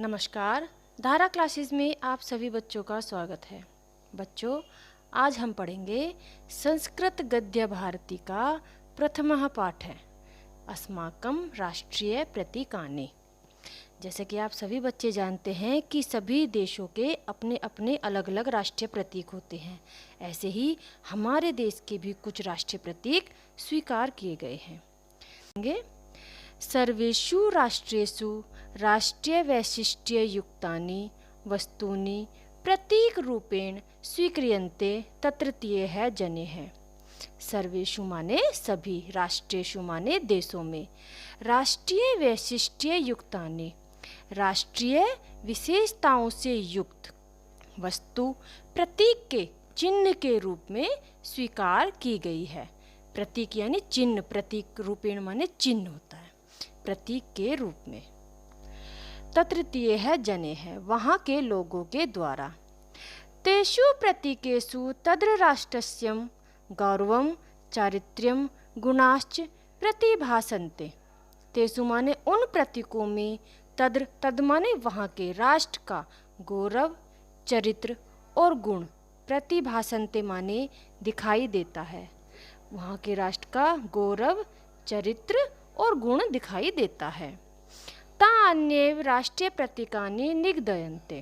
नमस्कार। धारा क्लासेस में आप सभी बच्चों का स्वागत है। बच्चों, आज हम पढ़ेंगे संस्कृत गद्य भारती का प्रथम पाठ है अस्माकं राष्ट्रीय प्रतीकानि। जैसे कि आप सभी बच्चे जानते हैं कि सभी देशों के अपने अपने अलग अलग राष्ट्रीय प्रतीक होते हैं। ऐसे ही हमारे देश के भी कुछ राष्ट्रीय प्रतीक स्वीकार किए गए हैं। सर्वेषु राष्ट्रेषु राष्ट्रीय वैशिष्ट्य युक्तानि वस्तूनि प्रतीक रूपेण स्वीक्रियन्ते तत्रत्यः जनेः। सर्वेषु माने सभी, राष्ट्रेषु माने देशों में, राष्ट्रीय वैशिष्ट्य युक्तानि राष्ट्रीय विशेषताओं से युक्त वस्तु प्रतीक के चिन्ह के रूप में स्वीकार की गई है। प्रतीक यानी चिन्ह, प्रतीक रूपेण माने चिन्ह होता है, प्रतीक के रूप में। तत्रत्यः जनेः वहाँ के लोगों के द्वारा। तेषु प्रतीकेषु तद्र राष्ट्रस्य गौरवं चारित्र्यं गुणाश्च प्रतिभासन्ते। तेषु माने उन प्रतीकों में, तद माने वहाँ के, राष्ट्र का गौरव, चरित्र और गुण, प्रतिभासन्ते माने दिखाई देता है। वहाँ के राष्ट्र का गौरव, चरित्र और गुण दिखाई देता है। तान्येव राष्ट्रीय प्रतीकानि निगदयन्ते।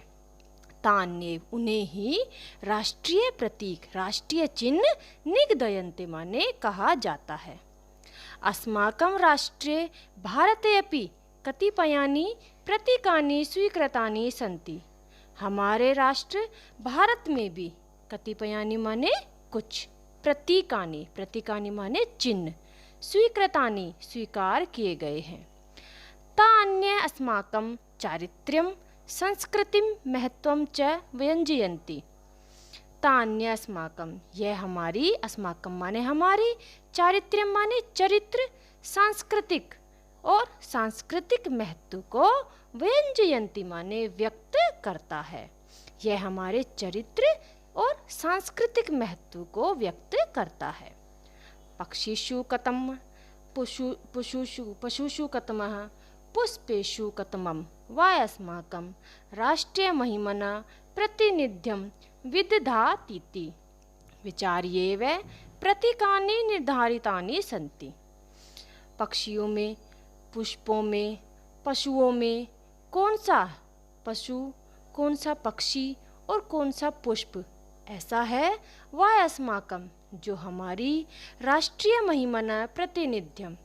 तान्येव उन्हें ही राष्ट्रीय प्रतीक, राष्ट्रीय चिन्ह निगदयन्ते माने कहा जाता है। अस्माकं राष्ट्रे भारते अपि कतिपयानि प्रतीकानि स्वीकृतानि सन्ति। हमारे राष्ट्र भारत में भी कतिपयानि माने कुछ, प्रतीकानि, प्रतीकानि माने चिन्ह, स्वीकृतानि स्वीकार किए गए हैं। तान्य अस्माकं चारित्र्यं संस्कृतिं महत्वं च व्यंजयन्ति। तान्य अस्माकं, यह हमारी, अस्माकं माने हमारी, चारित्र्यं माने चरित्र, सांस्कृतिक और सांस्कृतिक महत्व को व्यंजयन्ति माने व्यक्त करता है। यह हमारे चरित्र और सांस्कृतिक महत्व को व्यक्त करता है। पक्षिषु कतम पशुषु कतमः पुष्पेषु कतमं वा अस्माकं राष्ट्रीयमहिमना प्रतिनिध्यं विदधातीति विचार्येव प्रतीकानि निर्धारितानि सन्ति। पक्षियों में, पुष्पों में, पशुओं में कौन सा पशु, कौन सा पक्षी और कौन सा पुष्प ऐसा है, वह अस्माकं, जो हमारी राष्ट्रीय महिमना प्रतिनिध्यम,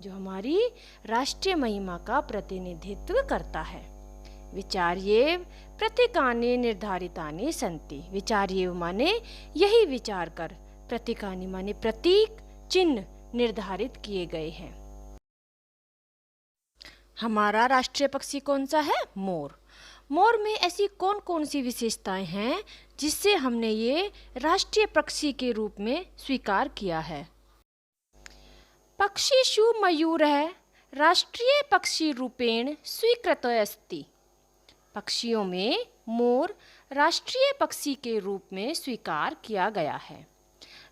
जो हमारी राष्ट्रीय महिमा का प्रतिनिधित्व करता है। विचार्येव प्रतीकानि निर्धारितानि सन्ति। विचार्येव माने यही विचार कर, प्रतीकानि माने प्रतीक, चिन्ह निर्धारित किए गए हैं। हमारा राष्ट्रीय पक्षी कौन सा है? मोर। मोर में ऐसी कौन कौन सी विशेषताएं हैं जिससे हमने ये राष्ट्रीय पक्षी के रूप में स्वीकार किया है? पक्षिषु मयूरः राष्ट्रीय पक्षी रूपेण स्वीकृतः अस्ति। पक्षियों में मोर राष्ट्रीय पक्षी के रूप में स्वीकार किया गया है।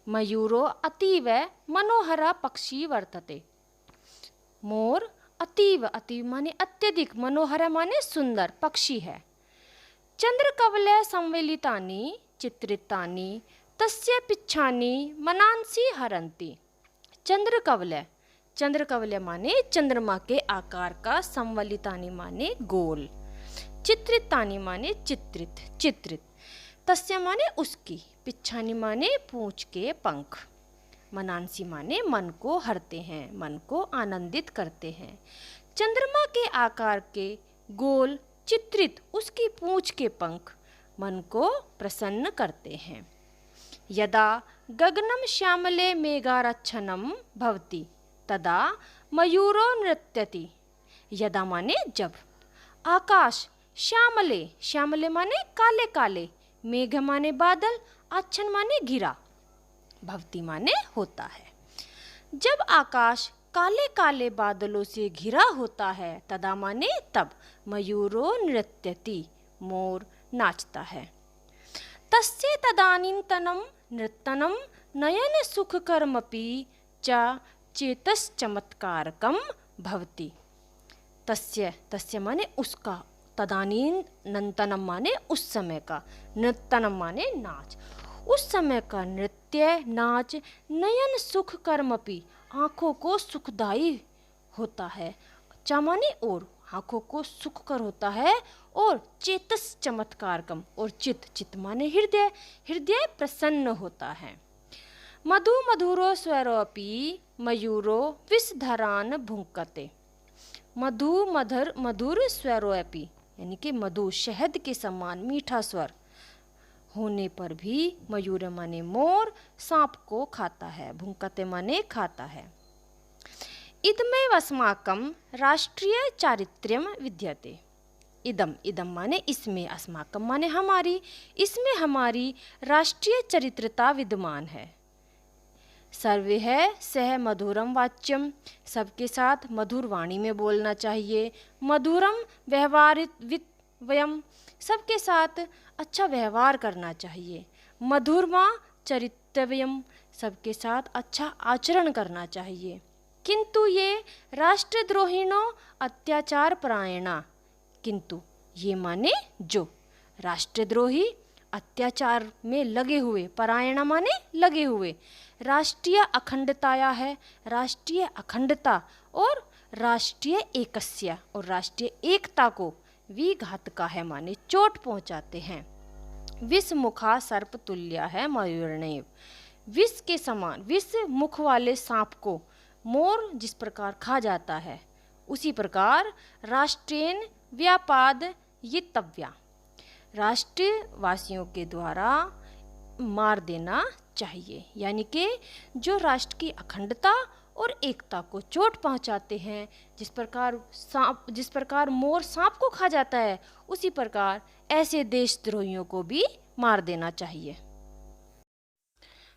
मयूरो अतीव मनोहर पक्षी वर्तते। मोर अतीव, अतीव माने अत्यधिक, मनोहर माने सुंदर पक्षी है। चंद्रकवल संवेलितानि चित्रितानि तस्य पिच्छानि मनांसि हरन्ति। चंद्रकवल, चंद्रकवल माने चंद्रमा के आकार का, संवलितानि माने गोल, चित्रितानि माने चित्रित, चित्रित, तस्य माने उसकी, पिच्छानि माने पूंछ के पंख, मनांसी माने मन को हरते हैं, मन को आनंदित करते हैं। चंद्रमा के आकार के, गोल, चित्रित उसकी पूंछ के पंख मन को प्रसन्न करते हैं। यदा गगनं श्यामले मेघाच्छन्नं भवति तदा मयूरो नृत्यति। यदा माने जब, आकाश श्यामले, श्यामले माने काले काले, मेघ माने बादल, आच्छन माने घिरा, भवति माने होता है। जब आकाश काले काले बादलों से घिरा होता है, तदा माने तब, मयूरो नृत्यति मोर नाचता है। तस्य तदानीन्तनं नृत्यनं नयन सुखकरमपि च चेतश्चमत्कारकं भवति। तस्य, तस्य माने उसका, तदानीन्तनम माने उस समय का, नृत्यनम माने नाच, उस समय का नृत्य नाच नयन सुख कर्मपि आँखों को सुखदायी होता है। चा माने और, आँखों को सुखकर होता है, और चेतस चमत्कारकम, और चित माने हृदय, हृदय प्रसन्न होता है। मधु मधुरो स्वरोपि मयूरो विषधरान भुंकते। मधु मधुर स्वरोपि यानी कि मधु शहद के समान मीठा स्वर होने पर भी मयूर माने मोर सांप को खाता है, भुंकते माने खाता है। इदमेव अस्माकं राष्ट्रीय चारित्र्यम विद्यते। इदम माने इसमें, अस्माकं माने हमारी, इसमें हमारी राष्ट्रीय चरित्रता विद्यमान है। सर्वे है सह मधुरम वाच्यम, सबके साथ मधुर वाणी में बोलना चाहिए। मधुरम व्यवहारित वयम, सबके साथ अच्छा व्यवहार करना चाहिए। मधुरमा चरितव्यम, सबके साथ अच्छा आचरण करना चाहिए। किंतु ये राष्ट्रद्रोहिणो अत्याचार परायणा, किंतु ये माने जो, राष्ट्रद्रोही अत्याचार में लगे हुए, परायणा माने लगे हुए, राष्ट्रीय अखंडताया है, राष्ट्रीय अखंडता और राष्ट्रीय एकस्य और राष्ट्रीय एकता को विघातका है माने चोट पहुंचाते हैं। विष मुखा सर्प तुल्य है मयूरनेव, विष के समान, विष मुख वाले सांप को मोर जिस प्रकार खा जाता है, उसी प्रकार राष्ट्रेन व्यापाद यितव्या, राष्ट्रवासियों के द्वारा मार देना चाहिए। यानी कि जो राष्ट्र की अखंडता और एकता को चोट पहुंचाते हैं, जिस प्रकार मोर सांप को खा जाता है, उसी प्रकार ऐसे देशद्रोहियों को भी मार देना चाहिए।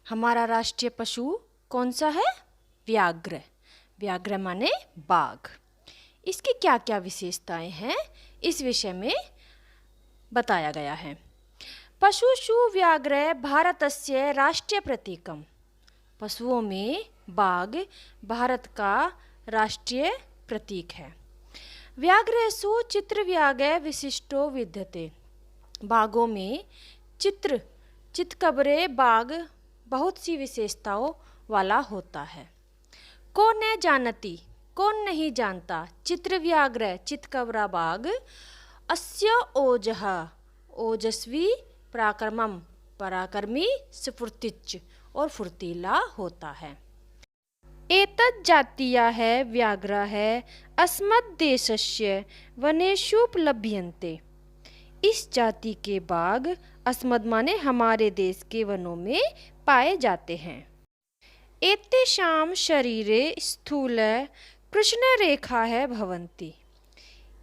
हमारा राष्ट्रीय पशु कौन सा है? व्याघ्र। व्याघ्र माने बाघ। इसकी क्या क्या विशेषताएं हैं, इस विषय में बताया गया है। पशुषु व्याघ्र भारतस्य राष्ट्रीय प्रतीकम, पशुओं में बाघ भारत का राष्ट्रीय प्रतीक है। व्याघ्रेषु चित्रव्याघ्र विशिष्टो विद्यते, बाघों में चितकबरे बाघ बहुत सी विशेषताओं वाला होता है। कौन न जानती, कौन नहीं जानता, चित्रव्याघ्र चितकबरा बाघ अस्य ओजः ओजस्वी पराक्रमम, पराक्रमी स्फूर्तिच और फुर्तीला होता है। एतत् जातीया है व्याघ्र है अस्मद् देशस्य वनेषुपलभ्यन्ते, इस जाति के बाघ अस्मद् माने हमारे देश के वनों में पाए जाते हैं। एतेषां शरीरे स्थूल कृष्ण रेखा है भवन्ति,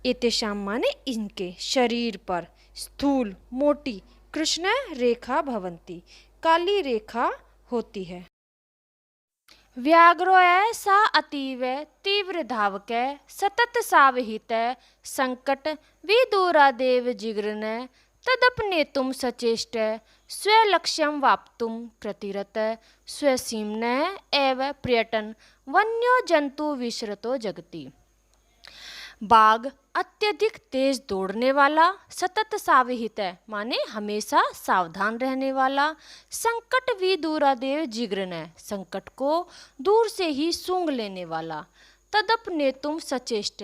एतेषां माने इनके शरीर पर स्थूल मोटी कृष्ण रेखा भवन्ति, काली रेखा होती है। व्याघ्रो सा अतीव तीव्र धावक सतत सावहित संकट विदूरादेव जिग्रन तदपनेतुम सचेष्ट स्वलक्ष्यं वाप्तुं कृतिरत स्वसीम्न एव पर्यटन वन्यो जंतु विश्रतो जगति। बाघ अत्यधिक तेज दौड़ने वाला, सतत सावहित माने हमेशा सावधान रहने वाला, संकट विदूरादेव जिग्रन संकट को दूर से ही सूंघ लेने वाला, तदपनेतुम सचेष्ट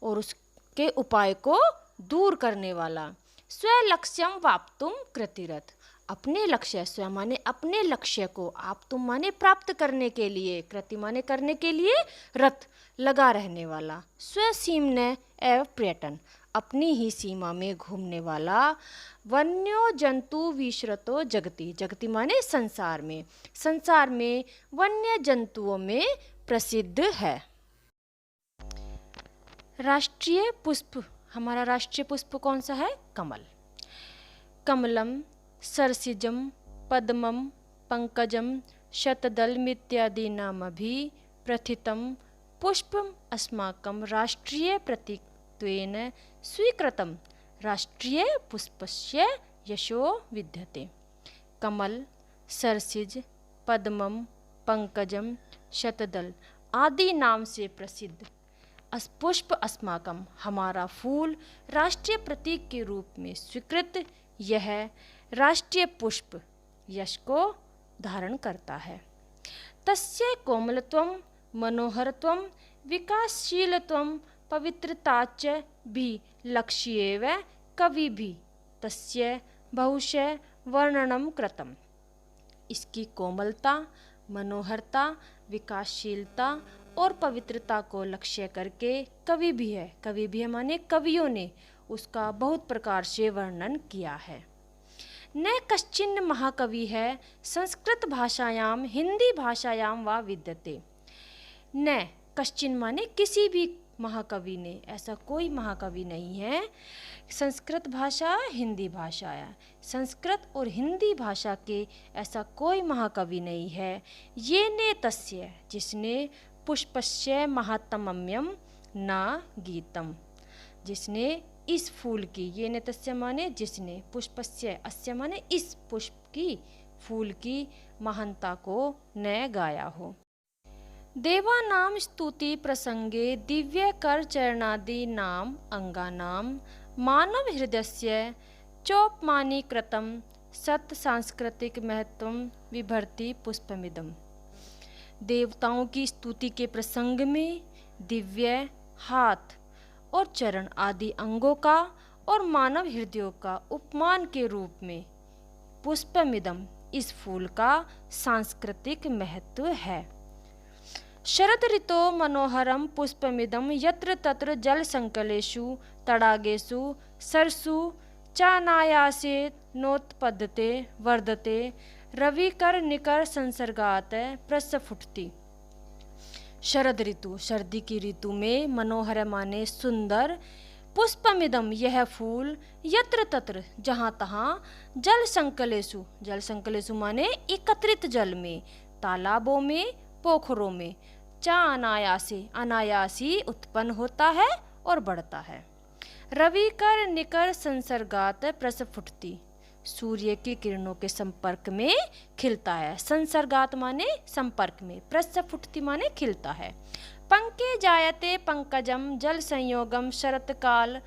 और उसके उपाय को दूर करने वाला, स्वलक्ष्यम वाप्तुम कृतिरत अपने लक्ष्य, स्व माने अपने लक्ष्य को, आप तुम माने प्राप्त करने के लिए, कृति माने करने के लिए, रत लगा रहने वाला, स्वसीम्न एवं पर्यटन अपनी ही सीमा में घूमने वाला, वन्यो जंतु विश्रतो जगति, जगति माने संसार में, संसार में वन्य जंतुओं में प्रसिद्ध है। राष्ट्रीय पुष्प, हमारा राष्ट्रीय पुष्प कौन सा है? कमल। कमलम सरसिजम पद्मम पंकजम शतदलमित्यादि नामभि प्रथितं पुष्पम अस्माकं राष्ट्रीय प्रतीकत्वेन स्वीकृतं राष्ट्रीय पुष्पस्य यशो विद्यते। कमल, सरसिज, पद्मम, पंकजम, शतदल आदि नाम से प्रसिद्ध पुष्प अस्माकम, हमारा फूल राष्ट्रीय प्रतीक के रूप में स्वीकृत यह राष्ट्रीय पुष्प यश को धारण करता है। तस्य कोमलत्वं मनोहरत्वं विकासशीलत्वं पवित्रता च भी लक्ष्येव कविभिः तस्य बहुशः वर्णनम कृतम्। इसकी कोमलता, मनोहरता, विकासशीलता और पवित्रता को लक्ष्य करके कवि भी है माने कवियों ने उसका बहुत प्रकार से वर्णन किया है। न कश्चिन महाकवि है संस्कृत भाषायाम हिंदी भाषायाम वा विद्यते। न कश्चिन माने किसी भी महाकवि ने, ऐसा कोई महाकवि नहीं है। संस्कृत भाषा हिंदी भाषा है, संस्कृत और हिंदी भाषा के ऐसा कोई महाकवि नहीं है। ये ने तस्य, जिसने पुष्पस्य महात्म्यम ना गीतम, जिसने इस फूल की, ये ने तस्य माने जिसने, पुष्पस्य अस्य माने इस पुष्प की, फूल की महानता को न गाया हो। देवानां स्तुति प्रसंगे दिव्य कर चरणादि नाम अंगानां मानव हृदयस्य चोपमानीकृतं सत सांस्कृतिक महत्वं विभर्ति पुष्पमिदम्। देवताओं की स्तुति के प्रसंग में दिव्य हाथ और चरण आदि अंगों का और मानव हृदयों का उपमान के रूप में पुष्पमिदम इस फूल का सांस्कृतिक महत्व है। शरद ऋतो मनोहरम पुष्पमिदम यत्र तत्र जल संकलेषु तडागेषु सरसु चानायासे नोत्पद्यते वर्धते रविकर निकर संसर्गात प्रस्फुटति। शरद ऋतु, सर्दी की ऋतु में, मनोहर माने सुंदर, पुष्पमिदम यह फूल, यत्र तत्र जहाँ तहाँ, जल संकलेषु, जल संकलेषु माने एकत्रित जल में, तालाबों में, पोखरों में, चा अनायासे अनायासी उत्पन्न होता है और बढ़ता है। रविकर निकर संसर्गात प्रस्फुटति, सूर्य की किरणों के संपर्क में खिलता है। संसर्गात माने संपर्क में, प्रस्फुटति माने खिलता है। पंके जायते पंकजम जल संयोगम शरतकाल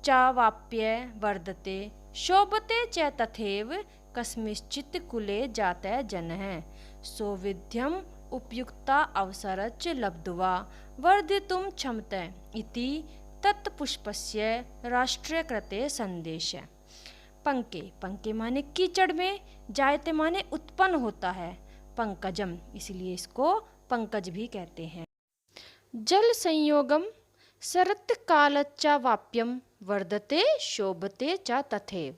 चावाप्य वर्धते शोभते च तथैव कस्मिंश्चित् कुले जातः जनः सौविध्यम उपयुक्ता अवसरच लब्ध्वा वर्धितुं क्षमते इति तत्पुष्पस्य राष्ट्रीयकृते संदेश। पंके, पंके माने कीचड़ में, जायते माने उत्पन्न होता है, पंकजम इसलिए इसको पंकज भी कहते हैं। जल संयोगम शरत्कालच्चावाप्यम वर्धते शोभते च तथैव,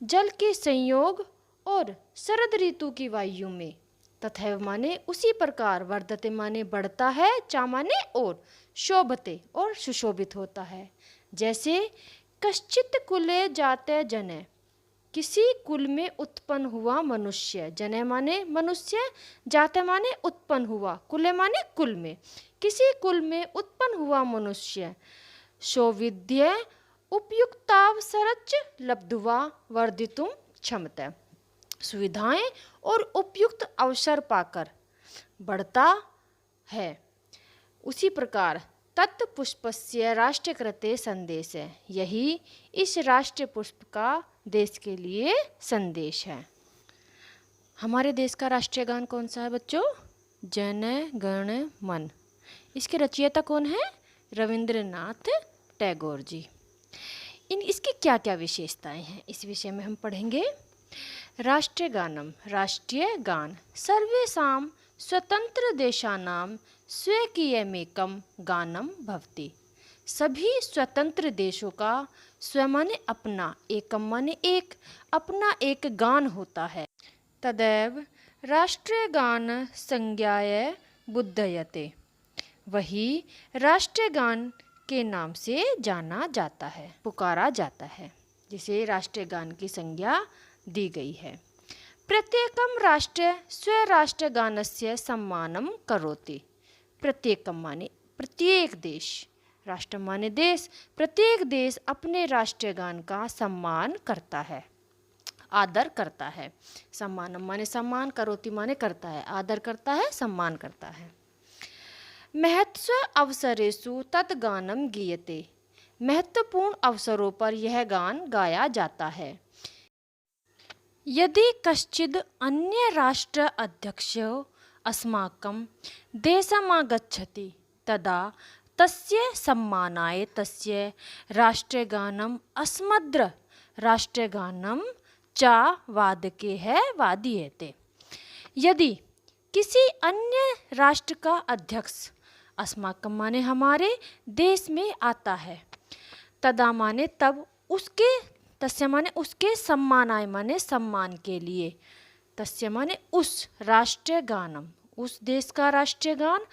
जल के संयोग और शरद ऋतु की वायु में, तथैव माने उसी प्रकार, वर्धते माने बढ़ता है, चा माने और, शोभते और सुशोभित होता है। जैसे कश्चित कुले जाते जने, किसी कुल में उत्पन्न हुआ मनुष्य, जने माने मनुष्य, जाते माने उत्पन्न हुआ, कुले माने कुल में, किसी कुल में उत्पन्न हुआ मनुष्य, सौविध्य उपयुक्तावसरच लब्ध्वा वर्धितुं क्षमते, सुविधाएं और उपयुक्त अवसर पाकर बढ़ता है। उसी प्रकार तत्पुष्पस्य राष्ट्रीयकृते संदेश है, यही इस राष्ट्रीय पुष्प का देश के लिए संदेश है। हमारे देश का राष्ट्रीय गान कौन सा है बच्चों? जन गण मन। इसके रचयिता कौन है? रविंद्रनाथ टैगोर जी। इसकी क्या क्या विशेषताएं हैं, इस विषय में हम पढ़ेंगे। राष्ट्रीय गानम, राष्ट्रीय गान, सर्वेषां स्वतंत्र देशानां स्वकीयमेकं गानम भवति, सभी स्वतंत्र देशों का स्व माने अपना, एकम माने एक, अपना एक गान होता है। तदैव राष्ट्रीय गान संज्ञाय बुद्धयते, वही राष्ट्रीय गान के नाम से जाना जाता है, पुकारा जाता है, जिसे राष्ट्रीय गान की संज्ञा दी गई है। प्रत्येकम राष्ट्र स्वराष्ट्र गानस्य सम्मानम करोति, प्रत्येकम माने प्रत्येक देश, राष्ट्र माने देश, प्रत्येक देश अपने राष्ट्रीय गान का सम्मान करता है, आदर करता है। सम्मानम माने सम्मान, करोति माने करता है, आदर करता है, सम्मान करता है। महत्व अवसरेषु तत् गानम गीयते। महत्वपूर्ण अवसरों पर यह गान गाया जाता है। यदि कश्चिद् अन्य राष्ट्र अध्यक्षो अस्माकं देशमागच्छति तदा तस्य सम्मानाय तस्य राष्ट्रगानम् अस्मद्र राष्ट्रगानं च वादकेः वादीयते। यदि किसी अन्य राष्ट्र का अध्यक्ष अस्माकं माने हमारे देश में आता है, तदा माने तब उसके, तस्य माने उसके सम्मानाय माने सम्मान के लिए, तस्य माने उस राष्ट्रीय गानम उस देश का राष्ट्रीय गान,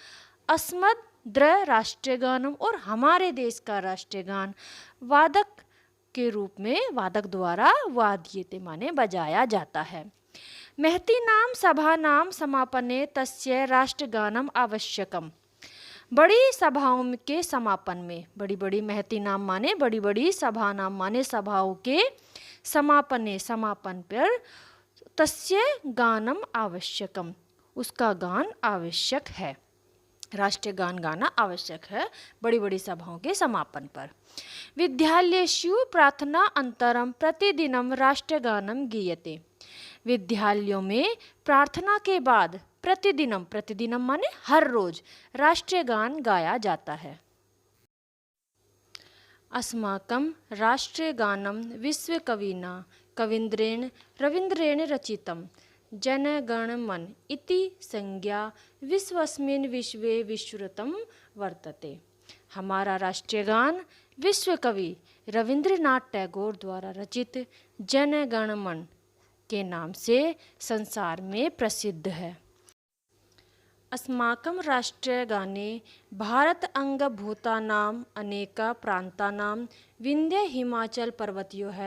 अस्मद्र राष्ट्रीय गानम और हमारे देश का राष्ट्रीय गान वादक के रूप में वादक द्वारा वाद्यते माने बजाया जाता है। महती नाम सभा नाम समापने तस्य राष्ट्रगानम आवश्यकम। बड़ी सभाओं के समापन में, बड़ी बड़ी महती नाम माने बड़ी बड़ी सभा नाम माने सभाओं के समापन पर तस्य गानम आवश्यकम उसका गान आवश्यक है, राष्ट्रीय गान गाना आवश्यक है बड़ी बड़ी सभाओं के समापन पर। विद्यालयेषु प्रार्थना अंतरम प्रतिदिनम राष्ट्रगानम गीयते। विद्यालयों में प्रार्थना के बाद प्रतिदिनम, प्रतिदिनम माने हर रोज राष्ट्रीय गान गाया जाता है। अस्माकं राष्ट्रीय गानम विश्वकविना कवींद्रेण रवींद्रेण रचितम जन गण मन इति संज्ञा विश्वस्मिन् विश्वे विश्रुतं वर्तते। हमारा राष्ट्रीय गान विश्व कवि रविंद्रनाथ टैगोर द्वारा रचित जन गण मन के नाम से संसार में प्रसिद्ध है। अस्माकं राष्ट्रगाने भारत अंगभूतानां अनेका प्रान्तानां विंध्य हिमाचल पर्वतयोः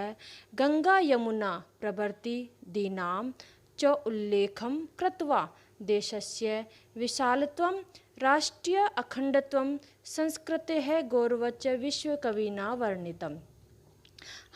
गंगा यमुना प्रभृति दीनां च उल्लेखं कृत्वा देशस्य विशालत्वं राष्ट्रीय अखंडत्वं संस्कृतेः गौरवच्च विश्वकविना वर्णितम्।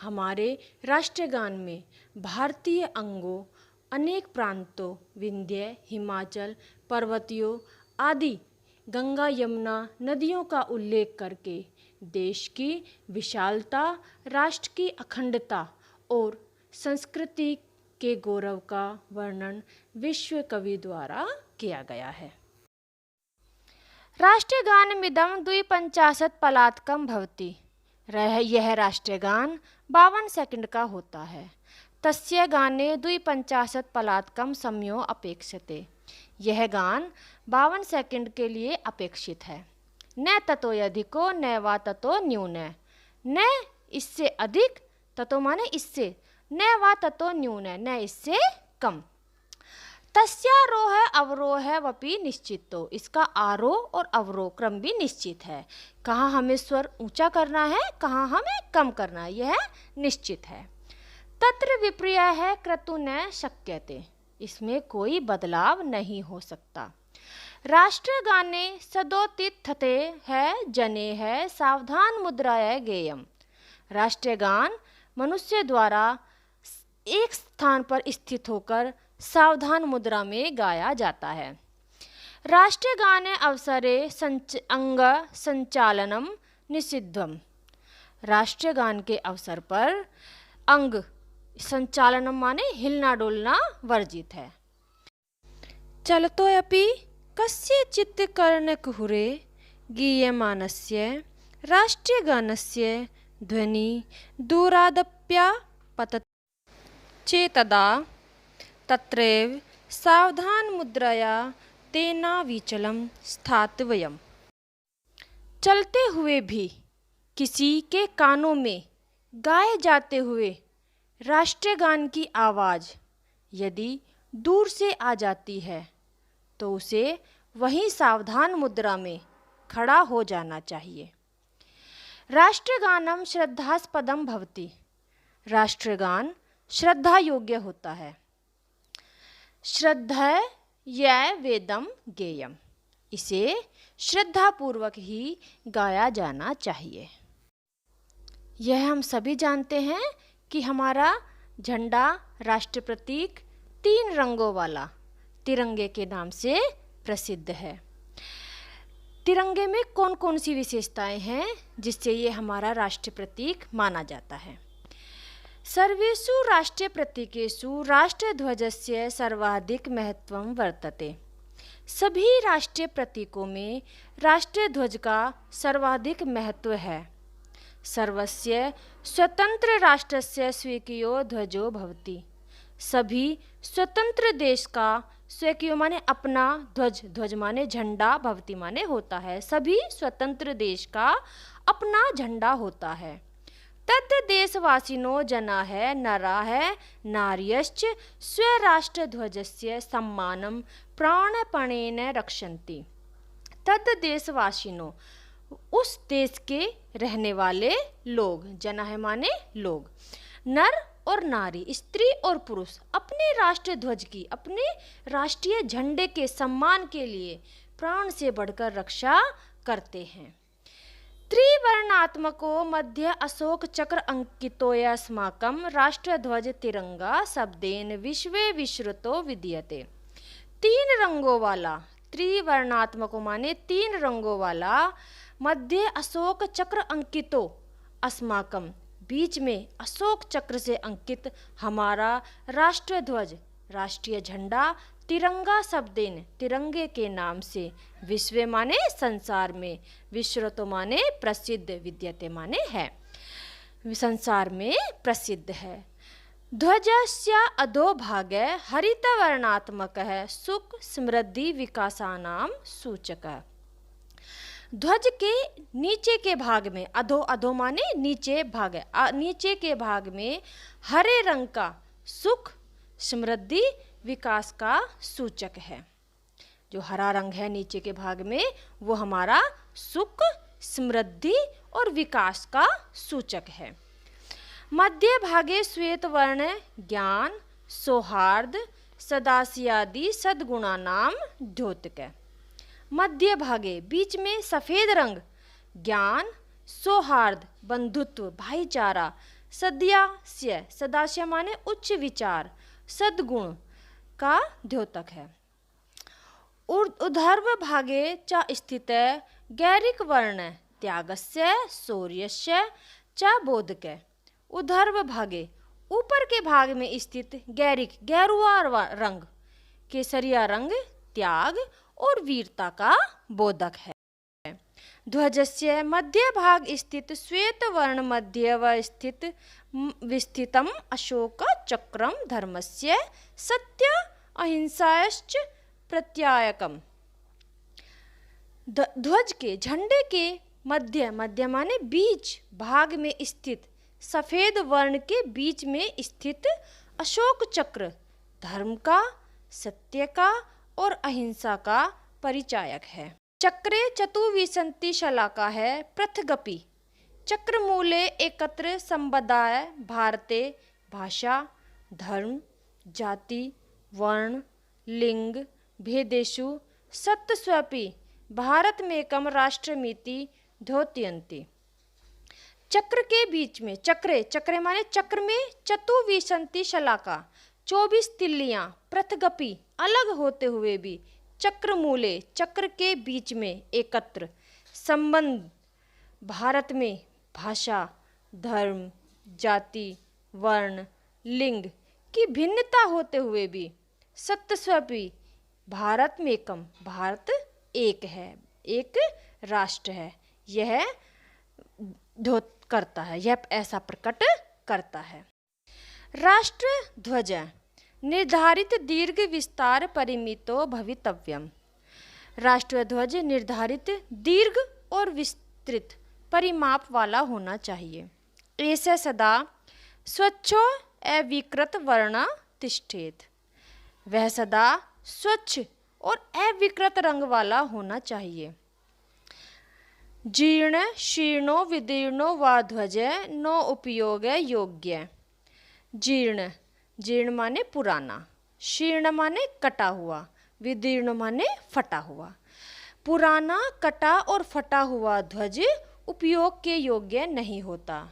हमारे राष्ट्रगान में भारतीय अंगों, अनेक प्रांतों, विंध्य, हिमाचल, पर्वतियों आदि गंगा यमुना नदियों का उल्लेख करके देश की विशालता, राष्ट्र की अखंडता और संस्कृति के गौरव का वर्णन विश्व कवि द्वारा किया गया है। राष्ट्रगानमिदं 52 पलात्कं भवति। यह राष्ट्रगान 52 सेकंड का होता है। तस्य गाने 52 पलात्कं समयो अपेक्षते। यह गान 52 सेकंड के लिए अपेक्षित है। न ततो अधिको न वा ततो न्यून, न इससे अधिक, ततो माने इससे, न वा ततो न्यून, न इससे कम। तस्यारोह अवरोह वपि निश्चितो। इसका आरोह और अवरोह क्रम भी निश्चित है। कहाँ हमें स्वर ऊंचा करना है, कहाँ हमें कम करना है, यह निश्चित है। तत्र विपर्य है क्रतु न शक्यते। इसमें कोई बदलाव नहीं हो सकता। राष्ट्रगाने सदोत्थिते है जने है सावधान मुद्राय गेयम। राष्ट्रगान मनुष्य द्वारा एक स्थान पर स्थित होकर सावधान मुद्रा में गाया जाता है। राष्ट्रगाने अवसरे अंग संचालनम निषिद्धम। राष्ट्रगान के अवसर पर अंग संचालनम माने हिलना डोलना वर्जित है। चलतोऽपि कस्यचित् कर्णकुहरे गीयमानस्य राष्ट्रगानस्य ध्वनि दूरादप्यापतत् चेतदा तत्रैव सावधान मुद्रया तेनाविचलं स्थातव्यम्। चलते हुए भी किसी के कानों में गाए जाते हुए राष्ट्रगान की आवाज़ यदि दूर से आ जाती है तो उसे वहीं सावधान मुद्रा में खड़ा हो जाना चाहिए। राष्ट्रगानम श्रद्धास्पदम भवति। राष्ट्रगान श्रद्धा योग्य होता है। श्रद्धा यह वेदम गेयम। इसे श्रद्धापूर्वक ही गाया जाना चाहिए। यह हम सभी जानते हैं कि हमारा झंडा राष्ट्र प्रतीक 3 रंगों वाला तिरंगे के नाम से प्रसिद्ध है। तिरंगे में कौन कौन सी विशेषताएं हैं जिससे ये हमारा राष्ट्रीय प्रतीक माना जाता है? सर्वेषु राष्ट्रीय प्रतीकेषु राष्ट्रध्वजस्य सर्वाधिक महत्वं वर्तते। सभी राष्ट्रीय प्रतीकों में राष्ट्रीय ध्वज का सर्वाधिक महत्व है। सर्वस्य स्वतंत्र राष्ट्रस्य स्वीकृतो ध्वजो भवति। सभी स्वतंत्र देश का स्वीकृत माने अपना, ध्वज, ध्वज माने झंडा, भवति माने होता है। सभी स्वतंत्र देश का अपना झंडा होता है। तद देशवासिनो जना है नरा है नार्यश्च स्वराष्ट्रध्वजस्य सम्मानं प्राणपणेन रक्षन्ति। तद देशवासिनो उस देश के रहने वाले लोग, जना है माने लोग, नर और नारी, स्त्री और पुरुष अपने राष्ट्रीय ध्वज की, अपने राष्ट्रीय झंडे के सम्मान के लिए प्राण से बढ़कर रक्षा करते हैं। त्रिवर्णात्मको मध्य अशोक चक्र अंकितो अस्माकं राष्ट्रध्वज तिरंगा शब्देन विश्वे विश्रुतो विद्यते। तीन रंगों वाला, त्रिवर्णात्मको माने तीन रंगों वाला, मध्य अशोक चक्र अंकितो अस्माकं बीच में अशोक चक्र से अंकित हमारा राष्ट्रीय ध्वज, राष्ट्रीय झंडा, तिरंगा शब्देन तिरंगे के नाम से, विश्व माने संसार में, विश्रुतो माने प्रसिद्ध, विद्यते माने है, संसार में प्रसिद्ध है। ध्वजस्य अधोभागे हरितवर्णात्मकः सुख समृद्धि विकासानां सूचकः। ध्वज के नीचे के भाग में, अधो, अधो माने नीचे भाग, नीचे के भाग में हरे रंग का सुख समृद्धि विकास का सूचक है। जो हरा रंग है नीचे के भाग में वो हमारा सुख समृद्धि और विकास का सूचक है। मध्य भागे श्वेत वर्ण ज्ञान सौहार्द सदाशियादि सद्गुणानां द्योतक। मध्य भागे बीच में सफेद रंग ज्ञान सौहार्द बंधुत्व भाईचारा, सदास्य, सदास्य माने उच्च विचार, सद्गुण का द्योतक है। ऊर्ध्व भागे च स्थित गैरिक वर्ण त्यागस्य शौर्यस्य च बोधक। ऊर्ध्व भागे ऊपर के भाग में स्थित गैरिक, गेरुआ रंग, केसरिया रंग त्याग और वीरता का बोधक है। ध्वजस्य मध्य भाग स्थित श्वेत वर्ण मध्य व स्थित विस्थितम अशोक चक्रम धर्मस्य सत्य अहिंसाश्च प्रत्यायकम। ध्वज के झंडे के मध्य, मध्य माने बीच भाग में स्थित सफेद वर्ण के बीच में स्थित अशोक चक्र धर्म का, सत्य का और अहिंसा का परिचायक है। चक्रे चतुर्विंशति शलाका है पृथगपि। चक्र मूले एकत्र संबद्धाय भारते भाषा धर्म जाति वर्ण लिंग भेदेषु सत्स्वपि भारतमेकं राष्ट्रमिति द्योतयन्ति। चक्र के बीच में, चक्रे, चक्रे माने चक्र में चतुर्विंशति शलाका 24 तिल्लियां पृथगपि अलग होते हुए भी चक्र मूले चक्र के बीच में एकत्र संबंध भारत में भाषा धर्म जाति वर्ण लिंग की भिन्नता होते हुए भी सत्स्वपि भारत में एकम, भारत एक है, एक राष्ट्र है, यह करता है, यह ऐसा प्रकट करता है। राष्ट्र ध्वज निर्धारित दीर्घ विस्तार परिमितो भवितव्यम। राष्ट्र ध्वज निर्धारित दीर्घ और विस्तृत परिमाप वाला होना चाहिए। ऐसे सदा स्वच्छो अविकृत वर्ण तिष्ठेत। वह सदा स्वच्छ और अविकृत रंग वाला होना चाहिए। जीर्ण शीर्णो विदीर्णो वा ध्वज नो उपयोग योग्य। जीर्ण, जीर्ण माने पुराना, शीर्ण माने कटा हुआ, विदीर्ण माने फटा हुआ। पुराना कटा और फटा हुआ ध्वज उपयोग के योग्य नहीं होता।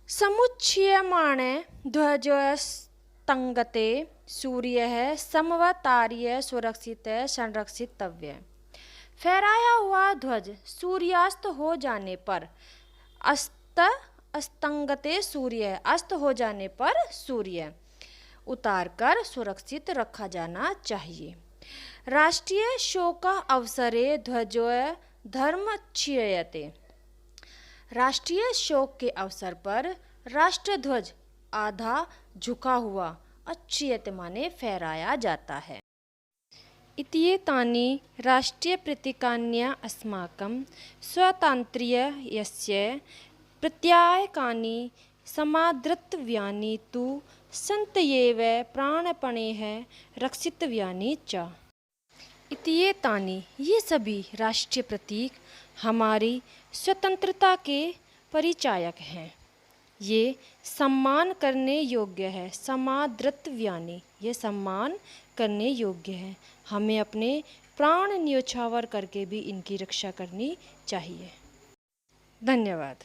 समुच्चयमाणे ध्वजस्तंगते सूर्य समवतार्य सुरक्षित संरक्षितव्य। फहराया हुआ ध्वज सूर्यास्त हो जाने पर अस्तंगते सूर्य, अस्त हो जाने पर सूर्य उतारकर सुरक्षित रखा जाना चाहिए। राष्ट्रीय शोक अवसरे ध्वजो धर्मक्षीयते। राष्ट्रीय शोक के अवसर पर राष्ट्रध्वज आधा झुका हुआ अच्छीयते माने फहराया जाता है। इत्येतानि राष्ट्रीय प्रतीकानि अस्माकं स्वातन्त्र्यस्य प्रत्यायकानि समादृतव्यानि तु सन्त्येव प्राणपणेः रक्षितव्यानि च। इत्येतानि ये सभी राष्ट्रीय प्रतीक हमारी स्वतंत्रता के परिचायक हैं। ये सम्मान करने योग्य है। समादृतव्यानि ये सम्मान करने योग्य है। हमें अपने प्राण न्योछावर करके भी इनकी रक्षा करनी चाहिए। धन्यवाद।